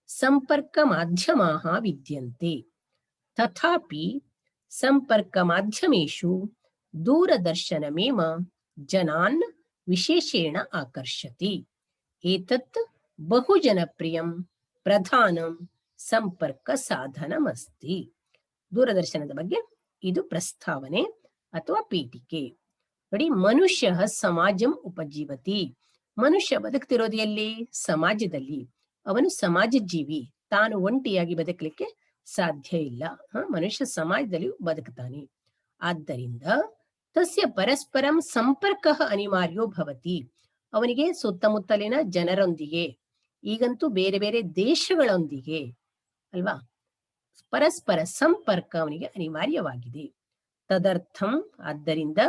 S1: ಸಂಪರ್ಕಮಾಧ್ಯಮಾಃ ವಿದ್ಯಂತೆ. ತಥಾಪಿ ಸಂಪರ್ಕಮಾಧ್ಯಮೇಷು ದೂರದರ್ಶನಮೇವ ಜನಾನ್ ವಿಶೇಷೇಣ ಆಕರ್ಷತಿ. ಏತತ್ ಬಹುಜನಪ್ರಿಯಂ ಪ್ರಧಾನಂ ಸಂಪರ್ಕ ಸಾಧನಮಸ್ತಿ. ದೂರದರ್ಶನದ ಬಗ್ಗೆ ಇದು ಪ್ರಸ್ತಾವನೆ ಅಥವಾ ಪೀಠಿಕೆ. ನೋಡಿ, ಮನುಷ್ಯ ಸಮಾಜಂ ಉಪಜೀವತಿ. ಮನುಷ್ಯ ಬದುಕ್ತಿರೋದು ಎಲ್ಲಿ? ಸಮಾಜದಲ್ಲಿ. ಅವನು ಸಮಾಜ ಜೀವಿ, ತಾನು ಒಂಟಿಯಾಗಿ ಬದುಕಲಿಕ್ಕೆ ಸಾಧ್ಯ ಇಲ್ಲ. ಮನುಷ್ಯ ಸಮಾಜದಲ್ಲಿ ಬದುಕ್ತಾನೆ. ಆದ್ದರಿಂದ ತಸ್ಯ ಪರಸ್ಪರಂ ಸಂಪರ್ಕ ಅನಿವಾರ್ಯೋ ಭವತಿ. ಅವನಿಗೆ ಸುತ್ತಮುತ್ತಲಿನ ಜನರೊಂದಿಗೆ, ಈಗಂತೂ ಬೇರೆ ಬೇರೆ ದೇಶಗಳೊಂದಿಗೆ ಅಲ್ವಾ, ಪರಸ್ಪರ ಸಂಪರ್ಕ ಅವನಿಗೆ ಅನಿವಾರ್ಯವಾಗಿದೆ. ತದರ್ಥಂ, ಆದ್ದರಿಂದ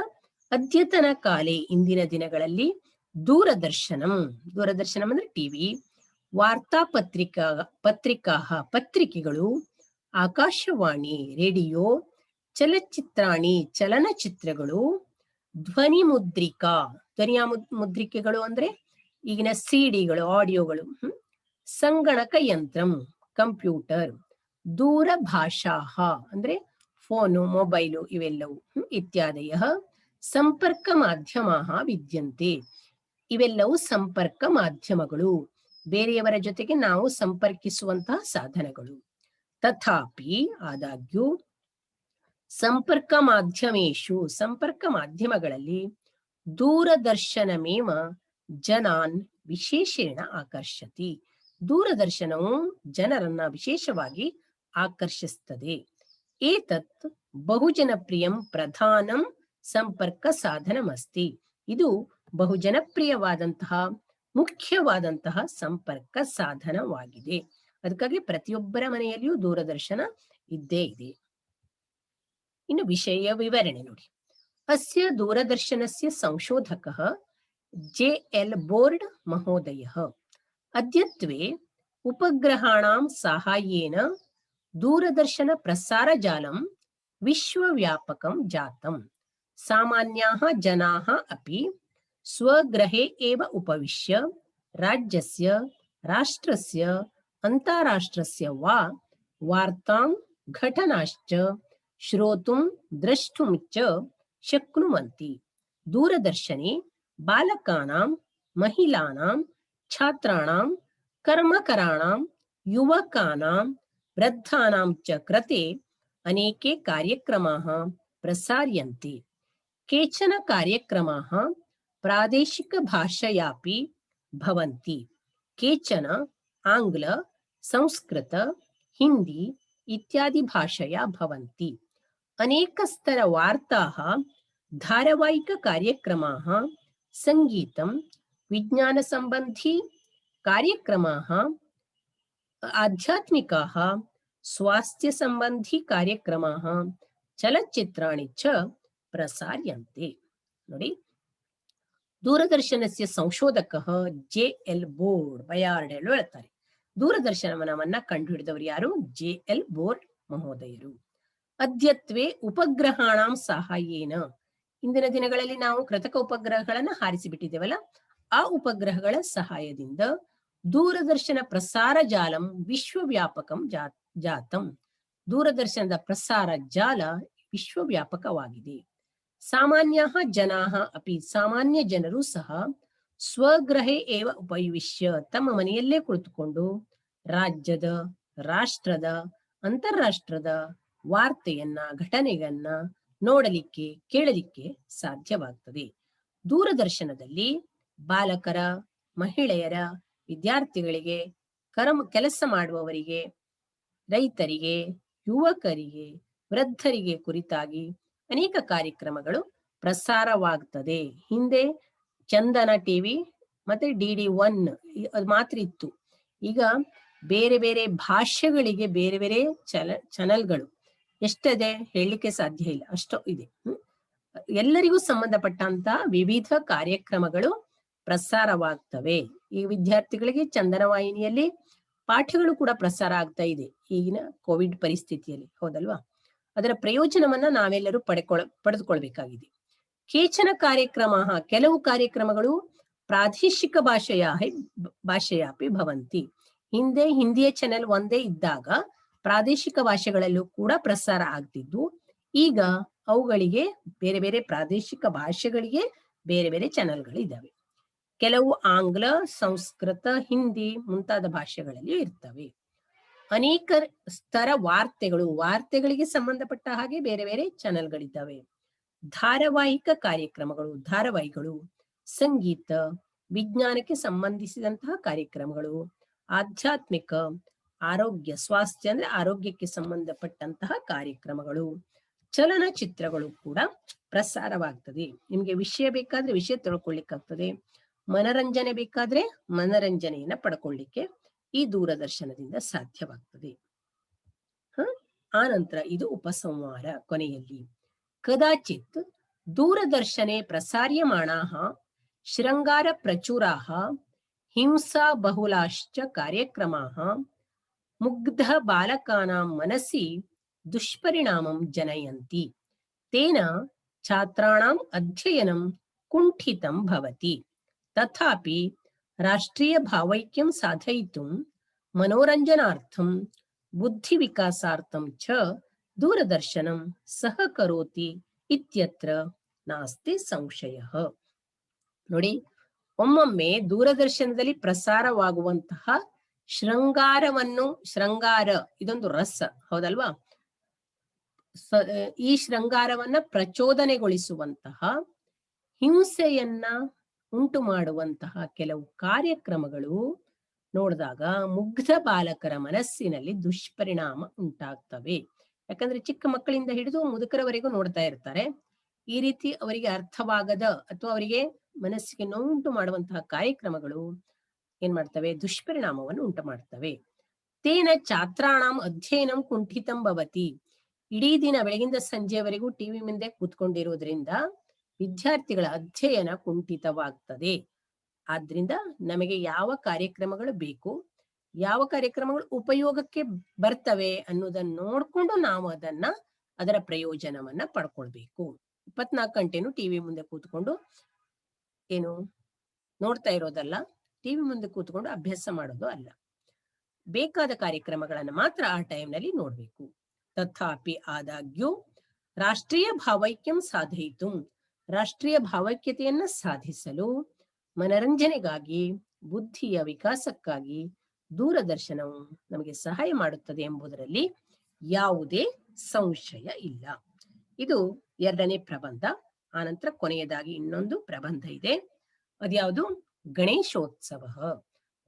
S1: ಅದ್ಯತನ ಕಾಲೇ, ಇಂದಿನ ದಿನಗಳಲ್ಲಿ, ದೂರದರ್ಶನಂ, ದೂರದರ್ಶನಂ ಅಂದ್ರೆ ಟಿವಿ, ಪತ್ರಿಕೆಗಳು, ಆಕಾಶವಾಣಿ ರೇಡಿಯೋ, ಚಲಚಿತ್ರಾಣಿ ಚಲನಚಿತ್ರಗಳು, ಧ್ವನಿ ಮುದ್ರಿಕಾ, ಮುದ್ರಿಕೆಗಳು ಅಂದ್ರೆ ಈಗಿನ ಸಿಡಿಗಳು, ಆಡಿಯೋಗಳು, ಸಂಗಣಕ ಯಂತ್ರಂ ಕಂಪ್ಯೂಟರ್, ದೂರಭಾಷಾ ಅಂದ್ರೆ ಫೋನು, ಮೊಬೈಲು, ಇವೆಲ್ಲವೂ ಇತ್ಯಾದಯ ಸಂಪರ್ಕ ಮಾಧ್ಯಮ ವಿದ್ಯಂತೆ. ಇವೆಲ್ಲವೂ ಸಂಪರ್ಕ ಮಾಧ್ಯಮಗಳು, ಬೇರೆಯವರ ಜೊತೆಗೆ ನಾವು ಸಂಪರ್ಕಿಸುವಂತಹ ಸಾಧನಗಳು. ತಥಾಪಿ, ಆದಾಗ್ಯೂ, ಸಂಪರ್ಕ ಮಾಧ್ಯಮೇಶು, ಸಂಪರ್ಕ ಮಾಧ್ಯಮಗಳಲ್ಲಿ, ದೂರದರ್ಶನಮೇವ ಜನಾನ್ ವಿಶೇಷೇಣ ಆಕರ್ಷತಿ. ದೂರದರ್ಶನವು ಜನರನ್ನ ವಿಶೇಷವಾಗಿ ಆಕರ್ಷಿಸುತ್ತದೆ. ಏತತ್ ಬಹುಜನಪ್ರಿಯಂ ಪ್ರಧಾನಂ ಸಂಪರ್ಕ ಸಾಧನಮಸ್ತಿ. ಇದು ಬಹುಜನಪ್ರಿಯವಾದಂತಹ ಮುಖ್ಯವಾದಂತಹ ಸಂಪರ್ಕ ಸಾಧನವಾಗಿದೆ. ಅದಕ್ಕಾಗಿ ಪ್ರತಿಯೊಬ್ಬರ ಮನೆಯಲ್ಲಿಯೂ ದೂರದರ್ಶನ ಇದ್ದೇ ಇದೆ. ಇನ್ನು ವಿಷಯ ವಿವರಣೆ ನೋಡಿ. ಅಸ್ಯ ದೂರದರ್ಶನಸ್ಯ ಸಂಶೋಧಕಃ ಜೆ.ಎಲ್. ಬೋರ್ಡ್ ಮಹೋದಯಃ ಅದ್ಯತ್ವೆ ಉಪಗ್ರಹಾಣಾಂ ಸಾಹಾಯ್ಯೇನ ದೂರದರ್ಶನ ಪ್ರಸಾರ ಜಾಲಂ ವಿಶ್ವವ್ಯಾಪಕಂ ಜಾತಂ. ಸಾಮಾನ್ಯಾಃ ಜನಾಃ ಅಪಿ ಸ್ವಗೃಹೇ ಏವ ಉಪವಿಶ್ಯ ರಾಜ್ಯಸ್ಯ, ರಾಷ್ಟ್ರಸ್ಯ, ಅಂತಾರಾಷ್ಟ್ರಸ್ಯ ವಾ ವಾರ್ತಾಂ ಘಟನಾಶ್ಚ ಶ್ರೋತುಂ ದ್ರಷ್ಟುಂ ಚ ಶಕ್ನುವಂತಿ. ದೂರದರ್ಶನೆ ಬಾಲಕಾನಾಂ, ಮಹಿಳಾನಾಂ, ಛಾತ್ರಾಣಾಂ, ಕರ್ಮಕರಾಣಾಂ, ಯುವಕಾನಾಂ, ವೃದ್ಧಾನಾಂ ಚ ಕೃತೆ ಅನೇಕೆ ಕಾರ್ಯಕ್ರಮಾಃ ಪ್ರಸಾರ್ಯಂತೆ. ಕೇಚನ ಕಾರ್ಯಕ್ರಮಾಃ ಪ್ರಾದೇಶಿಕ ಭಾಷಯಾಪಿ ಭವಂತಿ, ಕೇಚನ ಆಂಗ್ಲ, ಸಂಸ್ಕೃತ, ಹಿಂದಿ ಇತ್ಯಾದಿ ಭಾಷೆಯ ಭವಂತಿ. ಅನೇಕಸ್ತರ ವಾರ್ತಾಃ, ಧಾರಾವಾಹಿಕ ಕಾರ್ಯಕ್ರಮಾಃ, ಸಂಗೀತಂ, ವಿಜ್ಞಾನ ಸಂಬಂಧಿ ಕಾರ್ಯಕ್ರಮಾಃ, ಆಧ್ಯಾತ್ಮಿಕಾಃ, ಸ್ವಾಸ್ಥ್ಯ ಸಂಬಂಧಿ ಕಾರ್ಯಕ್ರಮಾಃ, ಚಲಚಿತ್ರಾಣಿ ಚ ಪ್ರಸಾರ್ಯಂತೆ. ನೋಡಿ, ದೂರದರ್ಶನಸ್ಯ ಸಂಶೋಧಕಃ ಜೆ.ಎಲ್. ಬೋರ್ಡ್, ಬಯಾರ್ಡ್ ಎಂದು ಹೇಳ್ತಾರೆ. ದೂರದರ್ಶನವನ್ನ ಕಂಡುಹಿಡಿದವರು ಯಾರು? ಜೆ.ಎಲ್. ಬೋರ್ಡ್ ಮಹೋದಯರು. ಅದ್ಯತ್ವೆ ಉಪಗ್ರಹಾಣಾಂ ಸಹಾಯೇನ, ಇಂದಿನ ದಿನಗಳಲ್ಲಿ ನಾವು ಕೃತಕ ಉಪಗ್ರಹಗಳನ್ನ ಹಾರಿಸಿಬಿಟ್ಟಿದ್ದೇವಲ್ಲ, ಆ ಉಪಗ್ರಹಗಳ ಸಹಾಯದಿಂದ ದೂರದರ್ಶನ ಪ್ರಸಾರ ಜಾಲಂ ವಿಶ್ವವ್ಯಾಪಕಂ ಜಾತಂ. ದೂರದರ್ಶನದ ಪ್ರಸಾರ ಜಾಲ ವಿಶ್ವವ್ಯಾಪಕವಾಗಿದೆ. ಸಾಮಾನ್ಯಾಃ ಜನಾಃ ಅಪಿ, ಸಾಮಾನ್ಯ ಜನರು ಸಹ ಸ್ವಗೃಹೇ ಏವ ಉಪವಿಶ್ಯ, ತಮ್ಮ ಮನೆಯಲ್ಲೇ ಕುಳಿತುಕೊಂಡು ರಾಜ್ಯದ, ರಾಷ್ಟ್ರದ, ಅಂತಾರಾಷ್ಟ್ರದ ವಾರ್ತೆಯನ್ನ, ಘಟನೆಯನ್ನ ನೋಡಲಿಕ್ಕೆ, ಕೇಳಲಿಕ್ಕೆ ಸಾಧ್ಯವಾಗ್ತದೆ. ದೂರದರ್ಶನದಲ್ಲಿ ಬಾಲಕರ, ಮಹಿಳೆಯರ, ವಿದ್ಯಾರ್ಥಿಗಳಿಗೆ, ಕೆಲಸ ಮಾಡುವವರಿಗೆ, ರೈತರಿಗೆ, ಯುವಕರಿಗೆ, ವೃದ್ಧರಿಗೆ ಕುರಿತಾಗಿ ಅನೇಕ ಕಾರ್ಯಕ್ರಮಗಳು ಪ್ರಸಾರವಾಗ್ತದೆ. ಹಿಂದೆ ಚಂದನ ಟಿವಿ ಮತ್ತೆ DD1 ಅದು ಮಾತ್ರ ಇತ್ತು. ಈಗ ಬೇರೆ ಬೇರೆ ಭಾಷೆಗಳಿಗೆ ಬೇರೆ ಬೇರೆ ಚಾನೆಲ್ಗಳು ಎಷ್ಟಿದೆ ಹೇಳಲಿಕ್ಕೆ ಸಾಧ್ಯ ಇಲ್ಲ, ಅಷ್ಟು ಇದೆ. ಎಲ್ಲರಿಗೂ ಸಂಬಂಧಪಟ್ಟಂತ ವಿವಿಧ ಕಾರ್ಯಕ್ರಮಗಳು ಪ್ರಸಾರವಾಗ್ತವೆ. ಈ ವಿದ್ಯಾರ್ಥಿಗಳಿಗೆ ಚಂದನ ವಾಹಿನಿಯಲ್ಲಿ ಪಾಠಗಳು ಕೂಡ ಪ್ರಸಾರ ಆಗ್ತಾ ಇದೆ ಈಗಿನ ಕೋವಿಡ್ ಪರಿಸ್ಥಿತಿಯಲ್ಲಿ, ಹೌದಲ್ವಾ? ಅದರ ಪ್ರಯೋಜನವನ್ನ ನಾವೆಲ್ಲರೂ ಪಡೆದುಕೊಳ್ಬೇಕಾಗಿದೆ. ಕೇಚನ ಕಾರ್ಯಕ್ರಮ, ಕೆಲವು ಕಾರ್ಯಕ್ರಮಗಳು ಪ್ರಾದೇಶಿಕ ಭಾಷೆಯಾಪಿ ಭವಂತಿ. ಹಿಂದೆ ಹಿಂದಿಯ ಚಾನೆಲ್ ಒಂದೇ ಇದ್ದಾಗ ಪ್ರಾದೇಶಿಕ ಭಾಷೆಗಳಲ್ಲೂ ಕೂಡ ಪ್ರಸಾರ ಆಗ್ತಿದ್ದು, ಈಗ ಅವುಗಳಿಗೆ ಬೇರೆ ಬೇರೆ ಪ್ರಾದೇಶಿಕ ಭಾಷೆಗಳಿಗೆ ಬೇರೆ ಬೇರೆ ಚಾನೆಲ್ಗಳು ಇದ್ದಾವೆ. ಕೆಲವು ಆಂಗ್ಲ, ಸಂಸ್ಕೃತ, ಹಿಂದಿ ಮುಂತಾದ ಭಾಷೆಗಳಲ್ಲಿ ಇರ್ತವೆ. ಅನೇಕ ಸ್ತರ ವಾರ್ತೆಗಳಿಗೆ ಸಂಬಂಧಪಟ್ಟ ಹಾಗೆ ಬೇರೆ ಬೇರೆ ಚಾನೆಲ್ಗಳಿದ್ದಾವೆ. ಧಾರಾವಾಹಿಕ ಧಾರಾವಾಹಿಗಳು, ಸಂಗೀತ, ವಿಜ್ಞಾನಕ್ಕೆ ಸಂಬಂಧಿಸಿದಂತಹ ಕಾರ್ಯಕ್ರಮಗಳು, ಆಧ್ಯಾತ್ಮಿಕ, ಆರೋಗ್ಯ, ಸ್ವಾಸ್ಥ್ಯ ಅಂದ್ರೆ ಆರೋಗ್ಯಕ್ಕೆ ಸಂಬಂಧಪಟ್ಟಂತಹ ಕಾರ್ಯಕ್ರಮಗಳು, ಚಲನಚಿತ್ರಗಳು ಕೂಡ ಪ್ರಸಾರವಾಗ್ತದೆ. ನಿಮ್ಗೆ ವಿಷಯ ಬೇಕಾದ್ರೆ ವಿಷಯ ತಿಳ್ಕೊಳ್ಳಿಕ್ಕಾಗ್ತದೆ, ಮನರಂಜನೆ ಬೇಕಾದ್ರೆ ಮನರಂಜನೆಯನ್ನ ಪಡ್ಕೊಳ್ಳಿಕ್ಕೆ ಈ ದೂರದರ್ಶನದಿಂದ ಸಾಧ್ಯವಾಗ್ತದೆ. ಆನಂತರ ಇದು ಉಪಸಂಹಾರ. ಕೊನೆಯಲ್ಲಿ ಕದಾಚಿತ್ ದೂರದರ್ಶನೆ ಪ್ರಸಾರ್ಯಮಾಣಾಃ ಶೃಂಗಾರ ಪ್ರಚುರಾಃ ಹಿಂಸಾ ಬಹುಲಾಶ್ಚ ಕಾರ್ಯಕ್ರಮಾಃ ಮುಗ್ಧ ಬಾಲಕಾನಾಂ ಮನಸಿ ದುಷ್ಪರಿಣಾಮಂ ಜನಯಂತಿ. ತೇನ ಛಾತ್ರಾಣಾಂ ಅಧ್ಯಯನಂ ಕುಂಠಿತಂ ಭವತಿ. ತಥಾಪಿ ರಾಷ್ಟ್ರೀಯ ಭಾವೈಕ್ಯಂ ಸಾಧಯಿತುಂ ಮನೋರಂಜನಾರ್ಥಂ ಬುದ್ಧಿ ವಿಕಾಸಾರ್ಥಂ ಚ ದೂರದರ್ಶನಂ ಸಹಕರೋತಿ ಇತ್ಯತ್ರ ನಾಸ್ತಿ ಸಂಶಯಃ. ನೋಡಿ, ಒಮ್ಮೊಮ್ಮೆ ದೂರದರ್ಶನದಲ್ಲಿ ಪ್ರಸಾರವಾಗುವಂತಹ ಶೃಂಗಾರ ಇದೊಂದು ರಸ, ಹೌದಲ್ವಾ? ಈ ಶೃಂಗಾರವನ್ನ ಪ್ರಚೋದನೆಗೊಳಿಸುವಂತಹ, ಹಿಂಸೆಯನ್ನ ಉಂಟು ಮಾಡುವಂತಹ ಕೆಲವು ಕಾರ್ಯಕ್ರಮಗಳು ನೋಡಿದಾಗ ಮುಗ್ಧ ಬಾಲಕರ ಮನಸ್ಸಿನಲ್ಲಿ ದುಷ್ಪರಿಣಾಮ ಉಂಟಾಗ್ತವೆ. ಯಾಕಂದ್ರೆ ಚಿಕ್ಕ ಮಕ್ಕಳಿಂದ ಹಿಡಿದು ಮುದುಕರವರೆಗೂ ನೋಡ್ತಾ ಇರ್ತಾರೆ. ಈ ರೀತಿ ಅವರಿಗೆ ಅರ್ಥವಾಗದ ಅಥವಾ ಅವರಿಗೆ ಮನಸ್ಸಿಗೆ ನೋವುಂಟು ಮಾಡುವಂತಹ ಕಾರ್ಯಕ್ರಮಗಳು ಏನ್ ಮಾಡ್ತವೆ? ದುಷ್ಪರಿಣಾಮವನ್ನು ಉಂಟು ಮಾಡ್ತವೆ. ತೇನ ಛಾತ್ರಾಣಾಂ ಅಧ್ಯಯನಂ ಕುಂಠಿತಂ ಭವತಿ. ಇಡೀ ದಿನ ಬೆಳಗಿಂದ ಸಂಜೆವರೆಗೂ ಟಿವಿ ಮುಂದೆ ಕೂತ್ಕೊಂಡಿರುವುದರಿಂದ ವಿದ್ಯಾರ್ಥಿಗಳ ಅಧ್ಯಯನ ಕುಂಠಿತವಾಗ್ತದೆ. ಆದ್ರಿಂದ ನಮಗೆ ಯಾವ ಕಾರ್ಯಕ್ರಮಗಳು ಬೇಕು, ಯಾವ ಕಾರ್ಯಕ್ರಮಗಳು ಉಪಯೋಗಕ್ಕೆ ಬರ್ತವೆ ಅನ್ನೋದನ್ನ ನೋಡ್ಕೊಂಡು ನಾವು ಅದರ ಪ್ರಯೋಜನವನ್ನ ಪಡ್ಕೊಳ್ಬೇಕು. 24 ಗಂಟೆನೂ ಟಿವಿ ಮುಂದೆ ಕೂತ್ಕೊಂಡು ಏನು ನೋಡ್ತಾ ಇರೋದಲ್ಲ, ಟಿವಿ ಮುಂದೆ ಕೂತ್ಕೊಂಡು ಅಭ್ಯಾಸ ಮಾಡೋದು ಅಲ್ಲ. ಬೇಕಾದ ಕಾರ್ಯಕ್ರಮಗಳನ್ನ ಮಾತ್ರ ಆ ಟೈಮ್ನಲ್ಲಿ ನೋಡ್ಬೇಕು. ತಥಾಪಿ ಆದಾಗ್ಯೂ ರಾಷ್ಟ್ರೀಯ ಭಾವೈಕ್ಯಂ ಸಾಧಯಿತು, ರಾಷ್ಟ್ರೀಯ ಭಾವೈಕ್ಯತೆಯನ್ನ ಸಾಧಿಸಲು, ಮನರಂಜನೆಗಾಗಿ, ಬುದ್ಧಿಯ ವಿಕಾಸಕ್ಕಾಗಿ ದೂರದರ್ಶನವು ನಮಗೆ ಸಹಾಯ ಮಾಡುತ್ತದೆ ಎಂಬುದರಲ್ಲಿ ಯಾವುದೇ ಸಂಶಯ ಇಲ್ಲ. ಇದು 2ನೇ ಪ್ರಬಂಧ. ಆನಂತರ ಕೊನೆಯದಾಗಿ ಇನ್ನೊಂದು ಪ್ರಬಂಧ ಇದೆ. ಅದ್ಯಾವುದು? ಗಣೇಶೋತ್ಸವ.